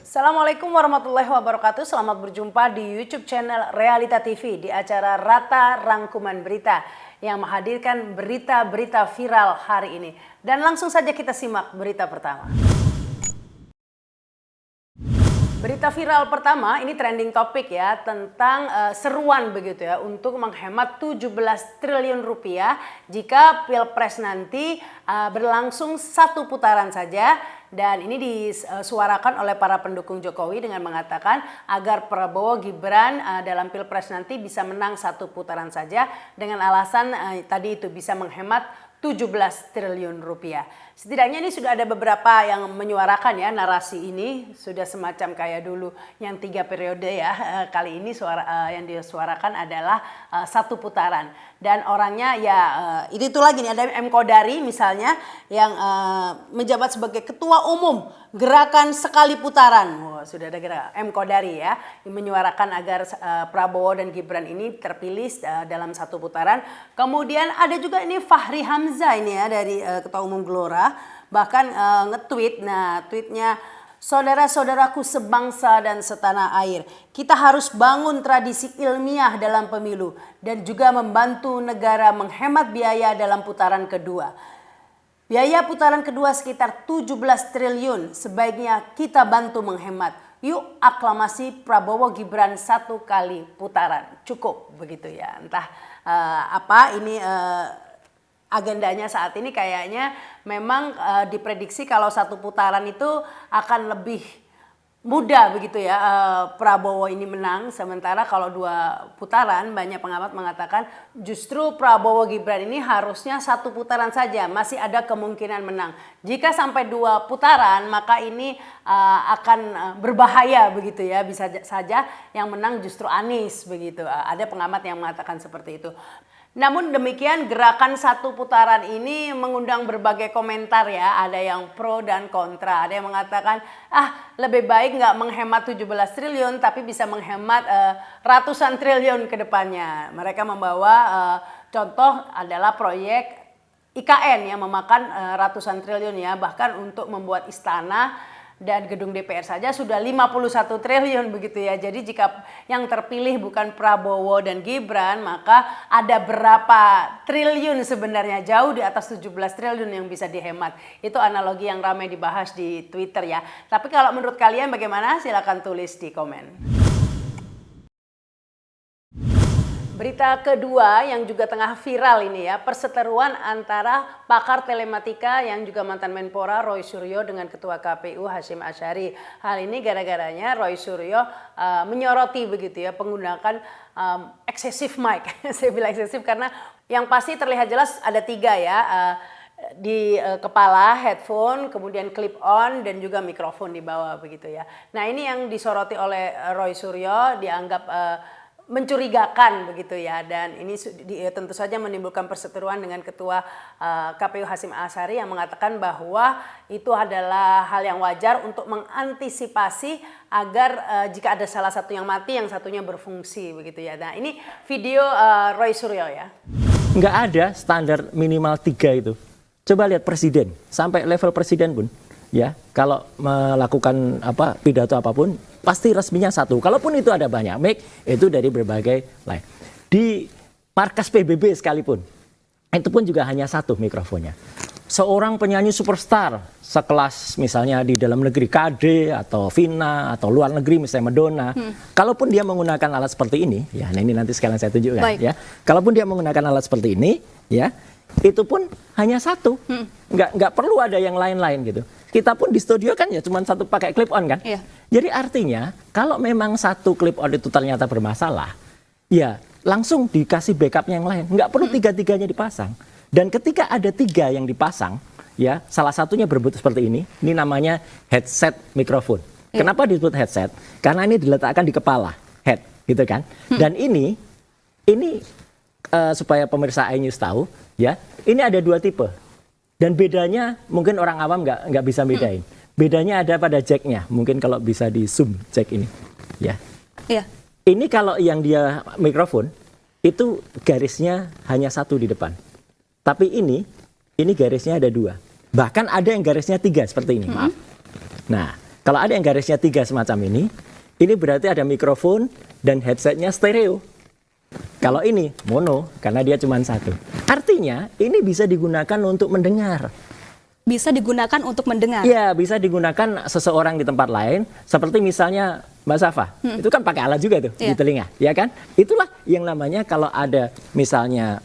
Assalamualaikum warahmatullahi wabarakatuh. Selamat berjumpa di YouTube channel Realita TV di acara Rata Rangkuman Berita yang menghadirkan berita-berita viral hari ini. Dan langsung saja kita simak berita pertama. Berita viral pertama ini trending topik ya, tentang seruan begitu ya untuk menghemat 17 triliun rupiah jika Pilpres nanti berlangsung satu putaran saja. Dan ini disuarakan oleh para pendukung Jokowi dengan mengatakan agar Prabowo Gibran dalam Pilpres nanti bisa menang satu putaran saja dengan alasan tadi itu bisa menghemat 17 triliun rupiah. Setidaknya ini sudah ada beberapa yang menyuarakan ya narasi ini, sudah semacam kayak dulu yang 3 periode ya. Kali ini yang disuarakan adalah satu putaran. Dan orangnya ya itu lagi nih, ada M. Kodari misalnya yang menjabat sebagai ketua umum Gerakan Sekali Putaran. Wah, sudah ada M. Kodari ya yang menyuarakan agar Prabowo dan Gibran ini terpilih dalam satu putaran. Kemudian ada juga ini Fahri Hamzah ini ya dari ketua umum Gelora, bahkan nge-tweet. Nah, tweetnya, saudara-saudaraku sebangsa dan setanah air, kita harus bangun tradisi ilmiah dalam pemilu dan juga membantu negara menghemat biaya dalam putaran kedua. Biaya putaran kedua sekitar 17 triliun, sebaiknya kita bantu menghemat. Yuk aklamasi Prabowo Gibran satu kali putaran, cukup begitu ya. Entah apa ini agendanya saat ini, kayaknya memang diprediksi kalau satu putaran itu akan lebih mudah begitu ya Prabowo ini menang. Sementara kalau dua putaran banyak pengamat mengatakan justru Prabowo Gibran ini harusnya satu putaran saja, masih ada kemungkinan menang. Jika sampai dua putaran maka ini akan berbahaya begitu ya, bisa saja yang menang justru Anies begitu. Ada pengamat yang mengatakan seperti itu. Namun demikian, gerakan satu putaran ini mengundang berbagai komentar ya. Ada yang pro dan kontra. Ada yang mengatakan lebih baik nggak menghemat 17 triliun tapi bisa menghemat ratusan triliun ke depannya. Mereka membawa contoh adalah proyek IKN yang memakan ratusan triliun ya. Bahkan untuk membuat istana dan gedung DPR saja sudah 51 triliun begitu ya. Jadi jika yang terpilih bukan Prabowo dan Gibran, maka ada berapa triliun sebenarnya, jauh di atas 17 triliun yang bisa dihemat. Itu analogi yang ramai dibahas di Twitter ya. Tapi kalau menurut kalian bagaimana? Silakan tulis di komen. Berita kedua yang juga tengah viral ini ya, perseteruan antara pakar telematika yang juga mantan Menpora Roy Suryo dengan Ketua KPU Hasyim Asyari. Hal ini gara-garanya Roy Suryo menyoroti begitu ya penggunaan excessive mic. Saya bilang excessive karena yang pasti terlihat jelas ada 3 ya. Di kepala, headphone, kemudian clip on dan juga mikrofon di bawah begitu ya. Nah, ini yang disoroti oleh Roy Suryo, dianggap mencurigakan begitu ya, dan ini tentu saja menimbulkan perseteruan dengan Ketua KPU Hasyim Asyari yang mengatakan bahwa itu adalah hal yang wajar untuk mengantisipasi agar jika ada salah satu yang mati, yang satunya berfungsi begitu ya. Nah, ini video Roy Suryo ya. Nggak ada standar minimal 3 itu. Coba lihat presiden, sampai level presiden pun ya, kalau melakukan pidato apapun pasti resminya 1. Kalaupun itu ada banyak mic, itu dari berbagai lain. Di markas PBB sekalipun, itu pun juga hanya 1 mikrofonnya. Seorang penyanyi superstar sekelas misalnya di dalam negeri KD atau Vina atau luar negeri misalnya Madonna, kalaupun dia menggunakan alat seperti ini, ya, nah ini nanti sekalian saya tunjukkan ya. Kalaupun dia menggunakan alat seperti ini, ya, itu pun hanya 1, nggak perlu ada yang lain-lain gitu. Kita pun di studio kan ya cuma 1 pakai clip on kan. Iya. Jadi artinya kalau memang 1 clip on itu ternyata bermasalah, ya langsung dikasih backup yang lain. Nggak perlu 3-3-nya dipasang. Dan ketika ada 3 yang dipasang, ya salah satunya berbentuk seperti ini namanya headset mikrofon. Iya. Kenapa disebut headset? Karena ini diletakkan di kepala, head, gitu kan. Dan ini supaya pemirsa iNews tahu, ya ini ada 2 tipe. Dan bedanya mungkin orang awam nggak bisa bedain. Bedanya ada pada jacknya. Mungkin kalau bisa di zoom jack ini, ya. Iya. Ini kalau yang dia mikrofon itu garisnya hanya 1 di depan. Tapi ini garisnya ada 2. Bahkan ada yang garisnya 3 seperti ini. Maaf. Nah, Kalau ada yang garisnya 3 semacam ini berarti ada mikrofon dan headsetnya stereo. Kalau ini mono, karena dia cuma satu. Artinya ini bisa digunakan untuk mendengar. Bisa digunakan untuk mendengar? Iya, bisa digunakan seseorang di tempat lain, seperti misalnya Mbak Safa, itu kan pakai alat juga tuh di telinga, ya kan? Itulah yang namanya kalau ada misalnya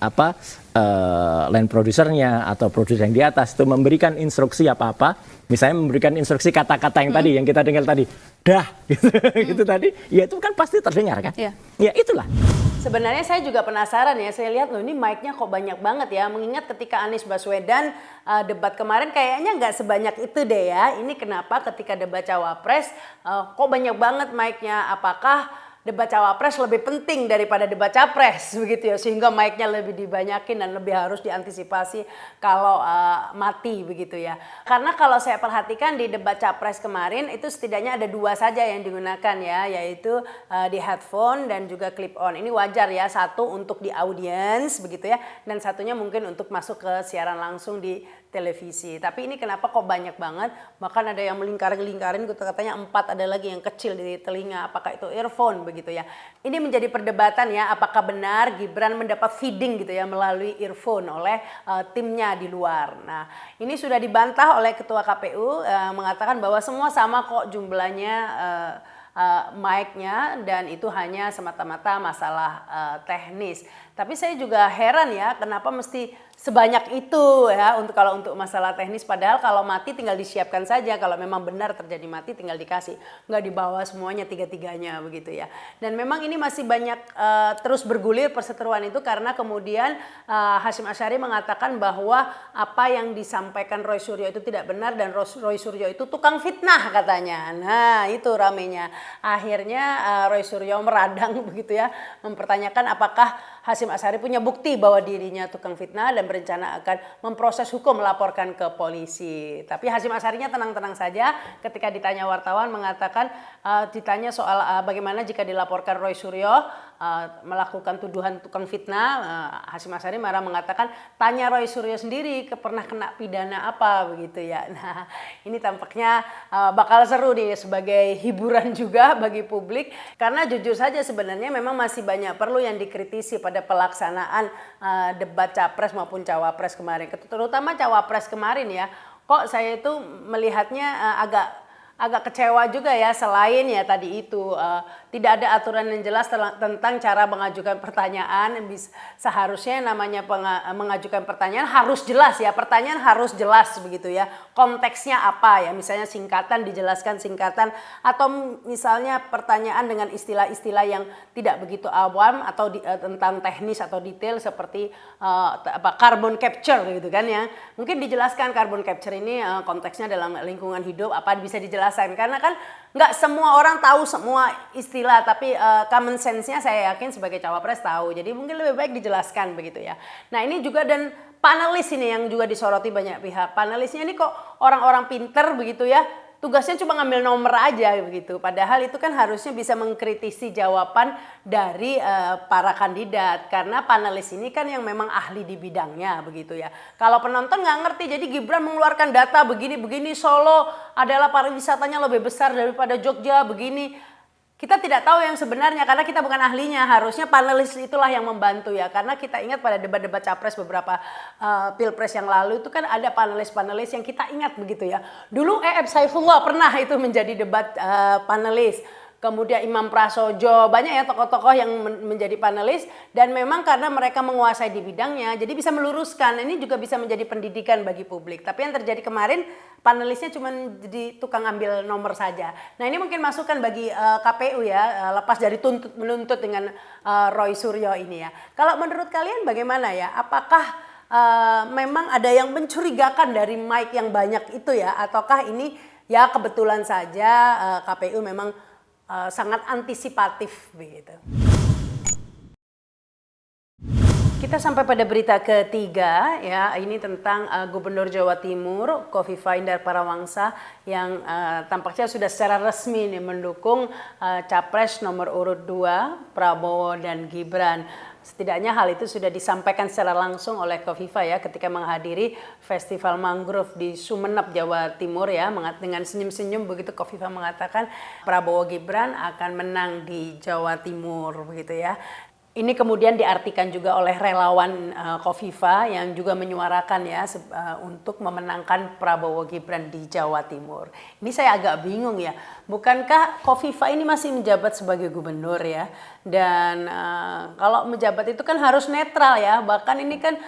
line produsernya atau produser yang di atas itu memberikan instruksi apa-apa, misalnya memberikan instruksi kata-kata yang tadi, yang kita dengar tadi, dah, gitu tadi, ya itu kan pasti terdengar kan? Ya itulah. Sebenarnya saya juga penasaran ya, saya lihat loh ini mic-nya kok banyak banget ya. Mengingat ketika Anies Baswedan debat kemarin kayaknya nggak sebanyak itu deh ya. Ini kenapa ketika debat Cawapres kok banyak banget mic-nya. Apakah debat Cawapres lebih penting daripada debat Capres begitu ya. Sehingga mic-nya lebih dibanyakin dan lebih harus diantisipasi kalau mati begitu ya. Karena kalau saya perhatikan di debat Capres kemarin itu setidaknya ada 2 saja yang digunakan ya. Yaitu di headphone dan juga clip on. Ini wajar ya, satu untuk di audience begitu ya, dan satunya mungkin untuk masuk ke siaran langsung di televisi. Tapi ini kenapa kok banyak banget, bahkan ada yang melingkarin katanya 4, ada lagi yang kecil di telinga, apakah itu earphone begitu ya. Ini menjadi perdebatan ya, apakah benar Gibran mendapat feeding gitu ya melalui earphone oleh timnya di luar. Nah ini sudah dibantah oleh Ketua KPU mengatakan bahwa semua sama kok jumlahnya mic-nya dan itu hanya semata-mata masalah teknis. Tapi saya juga heran ya kenapa mesti sebanyak itu ya kalau untuk masalah teknis, padahal kalau mati tinggal disiapkan saja, kalau memang benar terjadi mati tinggal dikasih, nggak dibawa semuanya tiga-tiganya begitu ya. Dan memang ini masih banyak terus bergulir perseteruan itu karena kemudian Hasyim Asyari mengatakan bahwa apa yang disampaikan Roy Suryo itu tidak benar dan Roy Suryo itu tukang fitnah katanya. Nah itu ramenya. Akhirnya Roy Suryo meradang begitu ya, mempertanyakan apakah Hasyim Asyari punya bukti bahwa dirinya tukang fitnah dan berencana akan memproses hukum melaporkan ke polisi. Tapi Hasyim Asyarinya tenang-tenang saja ketika ditanya wartawan mengatakan ditanya soal bagaimana jika dilaporkan Roy Suryo melakukan tuduhan tukang fitnah, Hasyim Asyari marah mengatakan tanya Roy Suryo sendiri pernah kena pidana apa begitu ya. Nah ini tampaknya bakal seru nih sebagai hiburan juga bagi publik karena jujur saja sebenarnya memang masih banyak perlu yang dikritisi pada pelaksanaan debat Capres maupun Cawapres kemarin, terutama Cawapres kemarin ya. Kok saya itu melihatnya agak kecewa juga ya, selain ya tadi itu tidak ada aturan yang jelas tentang cara mengajukan pertanyaan. Seharusnya namanya mengajukan pertanyaan harus jelas ya, pertanyaan harus jelas begitu ya, konteksnya apa ya, misalnya singkatan dijelaskan singkatan, atau misalnya pertanyaan dengan istilah-istilah yang tidak begitu awam atau tentang teknis atau detail seperti carbon capture gitu kan ya, mungkin dijelaskan carbon capture ini konteksnya dalam lingkungan hidup apa bisa dijelaskan, karena kan nggak semua orang tahu semua istilah, tapi common sense-nya saya yakin sebagai Cawapres tahu, jadi mungkin lebih baik dijelaskan begitu ya. Nah ini juga dan panelis ini yang juga disoroti banyak pihak, panelisnya ini kok orang-orang pinter begitu ya, tugasnya cuma ngambil nomor aja begitu, padahal itu kan harusnya bisa mengkritisi jawaban dari para kandidat, karena panelis ini kan yang memang ahli di bidangnya begitu ya. Kalau penonton nggak ngerti, jadi Gibran mengeluarkan data begini-begini, Solo adalah pariwisatanya lebih besar daripada Jogja begini. Kita tidak tahu yang sebenarnya karena kita bukan ahlinya, harusnya panelis itulah yang membantu ya. Karena kita ingat pada debat-debat Capres beberapa pilpres yang lalu itu kan ada panelis-panelis yang kita ingat begitu ya. Dulu Saifullah pernah itu menjadi debat panelis. Kemudian Imam Prasojo, banyak ya tokoh-tokoh yang menjadi panelis, dan memang karena mereka menguasai di bidangnya jadi bisa meluruskan, ini juga bisa menjadi pendidikan bagi publik. Tapi yang terjadi kemarin panelisnya cuma jadi tukang ambil nomor saja. Nah ini mungkin masukan bagi KPU ya, lepas dari menuntut dengan Roy Suryo ini ya. Kalau menurut kalian bagaimana ya, apakah memang ada yang mencurigakan dari mic yang banyak itu ya, ataukah ini ya kebetulan saja KPU memang sangat antisipatif begitu. Kita sampai pada berita ketiga ya, ini tentang Gubernur Jawa Timur Khofifah Indar Parawangsa yang tampaknya sudah secara resmi nih mendukung Capres nomor urut 2 Prabowo dan Gibran. Setidaknya hal itu sudah disampaikan secara langsung oleh Kofifa ya ketika menghadiri Festival Mangrove di Sumeneb, Jawa Timur ya. Dengan senyum-senyum begitu Kofifa mengatakan Prabowo Gibran akan menang di Jawa Timur begitu ya. Ini kemudian diartikan juga oleh relawan Kofifa yang juga menyuarakan ya untuk memenangkan Prabowo Gibran di Jawa Timur. Ini saya agak bingung ya, bukankah Kofifa ini masih menjabat sebagai gubernur ya? Dan kalau menjabat itu kan harus netral ya, bahkan ini kan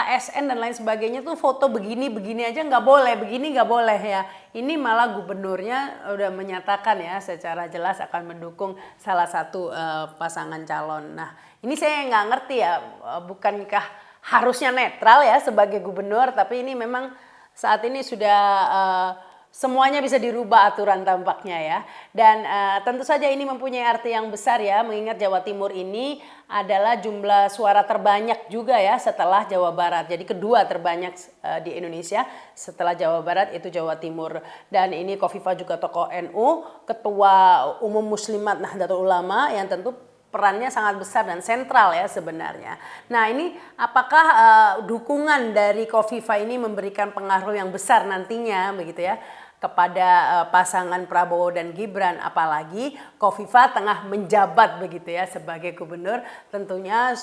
ASN dan lain sebagainya tuh foto begini aja nggak boleh, begini nggak boleh ya. Ini malah gubernurnya udah menyatakan ya secara jelas akan mendukung salah satu pasangan calon. Nah ini saya nggak ngerti ya, bukankah harusnya netral ya sebagai gubernur, tapi ini memang saat ini sudah semuanya bisa dirubah aturan tampaknya ya. Dan tentu saja ini mempunyai arti yang besar ya, mengingat Jawa Timur ini adalah jumlah suara terbanyak juga ya setelah Jawa Barat. Jadi kedua terbanyak di Indonesia setelah Jawa Barat itu Jawa Timur. Dan ini Kofifa juga tokoh NU, ketua umum Muslimat Nahdlatul Ulama yang tentu perannya sangat besar dan sentral ya sebenarnya. Nah ini apakah dukungan dari Kofifa ini memberikan pengaruh yang besar nantinya begitu ya kepada pasangan Prabowo dan Gibran, apalagi Kofifa tengah menjabat begitu ya sebagai gubernur, tentunya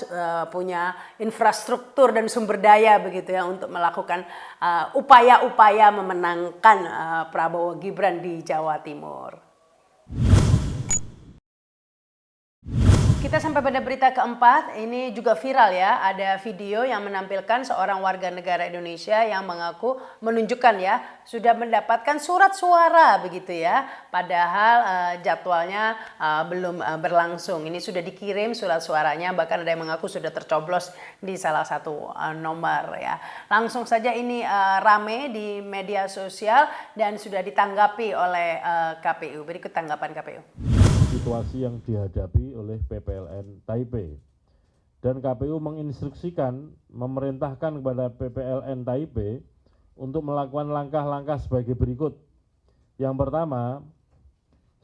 punya infrastruktur dan sumber daya begitu ya untuk melakukan upaya-upaya memenangkan Prabowo Gibran di Jawa Timur. Kita sampai pada berita keempat, ini juga viral ya, ada video yang menampilkan seorang warga negara Indonesia yang mengaku menunjukkan ya sudah mendapatkan surat suara begitu ya, padahal jadwalnya belum berlangsung. Ini sudah dikirim surat suaranya, bahkan ada yang mengaku sudah tercoblos di salah satu nomor ya. Langsung saja ini rame di media sosial dan sudah ditanggapi oleh KPU. Berikut tanggapan KPU. Situasi yang dihadapi oleh PPLN Taipei, dan KPU menginstruksikan, memerintahkan kepada PPLN Taipei untuk melakukan langkah-langkah sebagai berikut. Yang pertama,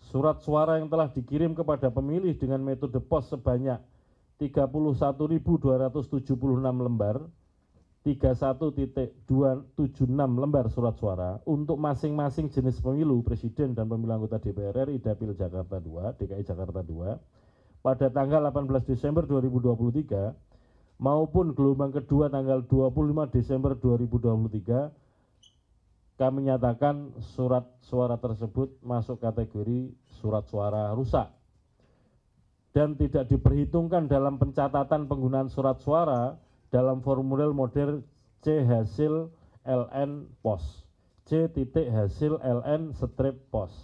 surat suara yang telah dikirim kepada pemilih dengan metode pos sebanyak 31.276 lembar, 31.276 lembar surat suara untuk masing-masing jenis pemilu presiden dan pemilu anggota DPR RI Dapil Jakarta 2, DKI Jakarta 2 pada tanggal 18 Desember 2023 maupun gelombang kedua tanggal 25 Desember 2023, kami nyatakan surat suara tersebut masuk kategori surat suara rusak dan tidak diperhitungkan dalam pencatatan penggunaan surat suara dalam formulir model C hasil LN pos, C titik hasil LN strip pos.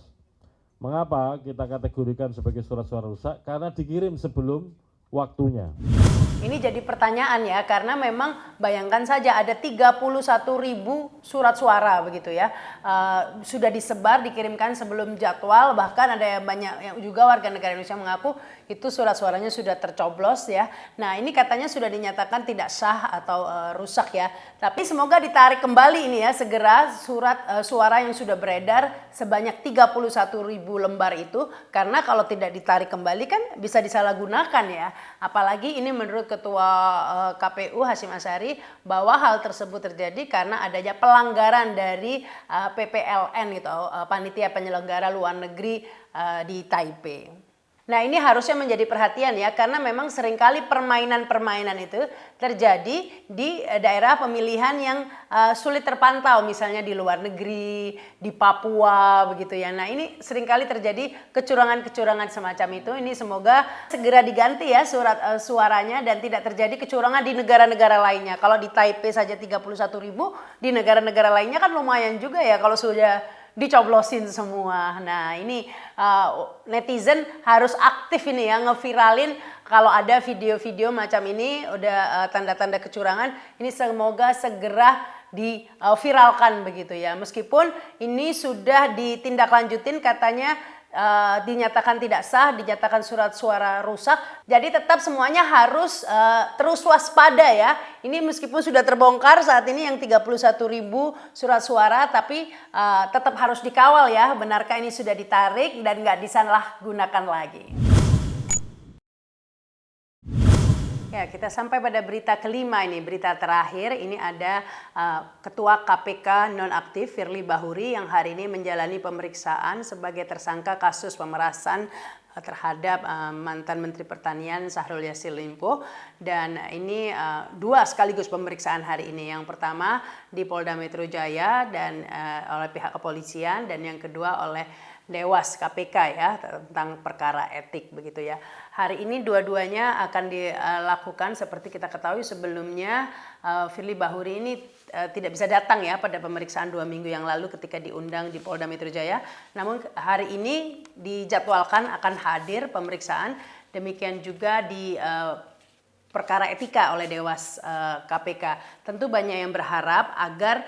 Mengapa kita kategorikan sebagai surat suara rusak? Karena dikirim sebelum waktunya. Ini jadi pertanyaan ya, karena memang bayangkan saja ada 31.000 surat suara begitu ya, sudah disebar, dikirimkan sebelum jadwal, bahkan ada banyak yang juga warga negara Indonesia mengaku itu surat suaranya sudah tercoblos ya. Nah ini katanya sudah dinyatakan tidak sah atau rusak ya, tapi semoga ditarik kembali ini ya segera surat suara yang sudah beredar sebanyak 31.000 lembar itu, karena kalau tidak ditarik kembali kan bisa disalahgunakan ya. Apalagi ini menurut Ketua KPU Hasyim Asyari bahwa hal tersebut terjadi karena adanya pelanggaran dari PPLN gitu, Panitia Penyelenggara Luar Negeri di Taipei. Nah ini harusnya menjadi perhatian ya, karena memang seringkali permainan-permainan itu terjadi di daerah pemilihan yang sulit terpantau, misalnya di luar negeri, di Papua begitu ya. Nah ini seringkali terjadi kecurangan-kecurangan semacam itu. Ini semoga segera diganti ya surat suaranya dan tidak terjadi kecurangan di negara-negara lainnya. Kalau di Taipei saja 31.000, di negara-negara lainnya kan lumayan juga ya kalau sudah dicoblosin semua. Nah ini netizen harus aktif ini ya, ngeviralin kalau ada video-video macam ini udah tanda-tanda kecurangan, ini semoga segera diviralkan begitu ya. Meskipun ini sudah ditindaklanjutin katanya dinyatakan tidak sah, dinyatakan surat suara rusak. Jadi tetap semuanya harus terus waspada ya. Ini meskipun sudah terbongkar saat ini yang 31.000 surat suara, tapi tetap harus dikawal ya. Benarkah ini sudah ditarik dan nggak disalahgunakan lagi. Ya, kita sampai pada berita kelima ini, berita terakhir. Ini ada Ketua KPK nonaktif Firly Bahuri yang hari ini menjalani pemeriksaan sebagai tersangka kasus pemerasan terhadap mantan Menteri Pertanian Syahrul Yassin Limpo. Dan ini dua sekaligus pemeriksaan hari ini. Yang pertama di Polda Metro Jaya dan oleh pihak kepolisian, dan yang kedua oleh Dewas KPK ya, tentang perkara etik begitu ya. Hari ini dua-duanya akan dilakukan. Seperti kita ketahui sebelumnya Firly Bahuri ini tidak bisa datang ya pada pemeriksaan 2 minggu yang lalu ketika diundang di Polda Metro Jaya. Namun hari ini dijadwalkan akan hadir pemeriksaan. Demikian juga di perkara etika oleh Dewas KPK. Tentu banyak yang berharap agar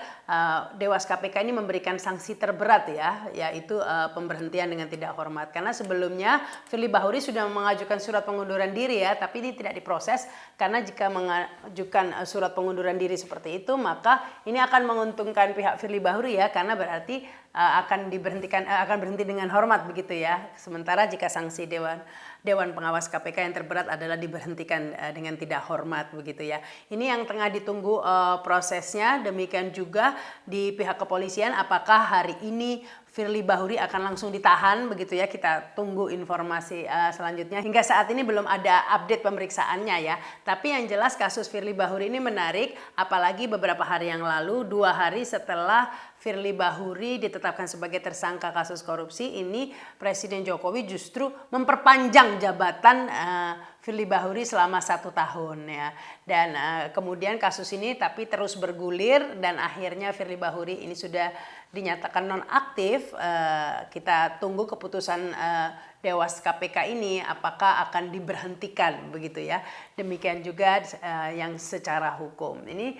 Dewas KPK ini memberikan sanksi terberat ya, yaitu pemberhentian dengan tidak hormat. Karena sebelumnya Firly Bahuri sudah mengajukan surat pengunduran diri ya, tapi ini tidak diproses karena jika mengajukan surat pengunduran diri seperti itu maka ini akan menguntungkan pihak Firly Bahuri ya, karena berarti akan berhenti dengan hormat begitu ya. Sementara jika sanksi Dewan Pengawas KPK yang terberat adalah diberhentikan dengan tidak hormat begitu ya. Ini yang tengah ditunggu prosesnya. Demikian juga di pihak kepolisian, apakah hari ini Firly Bahuri akan langsung ditahan begitu ya. Kita tunggu informasi selanjutnya. Hingga saat ini belum ada update pemeriksaannya ya. Tapi yang jelas kasus Firly Bahuri ini menarik, apalagi beberapa hari yang lalu, 2 hari setelah Firly Bahuri ditetapkan sebagai tersangka kasus korupsi, ini Presiden Jokowi justru memperpanjang jabatan Firly Bahuri selama 1 tahun ya. Dan kemudian kasus ini tapi terus bergulir dan akhirnya Firly Bahuri ini sudah dinyatakan nonaktif. Kita tunggu keputusan Dewas KPK ini apakah akan diberhentikan begitu ya. Demikian juga yang secara hukum. Ini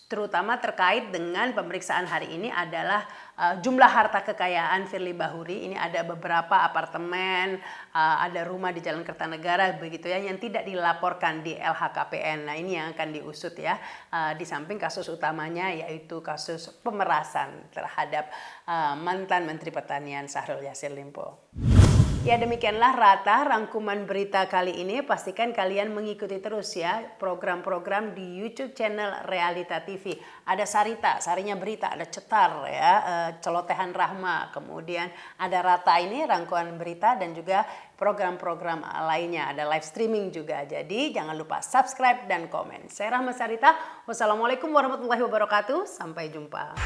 terutama terkait dengan pemeriksaan hari ini adalah jumlah harta kekayaan Firly Bahuri. Ini ada beberapa apartemen, ada rumah di Jalan Kertanegara begitu ya, yang tidak dilaporkan di LHKPN. Nah ini yang akan diusut ya, di samping kasus utamanya yaitu kasus pemerasan terhadap mantan Menteri Pertanian Syahrul Yassin Limpo. Ya, demikianlah Rata rangkuman berita kali ini. Pastikan kalian mengikuti terus ya program-program di YouTube channel Realita TV. Ada Sarita, Sarinya Berita, ada Cetar ya, Celotehan Rahma, kemudian ada Rata ini rangkuman berita, dan juga program-program lainnya, ada live streaming juga. Jadi jangan lupa subscribe dan komen. Saya Rahma Sarita. Wassalamualaikum warahmatullahi wabarakatuh. Sampai jumpa.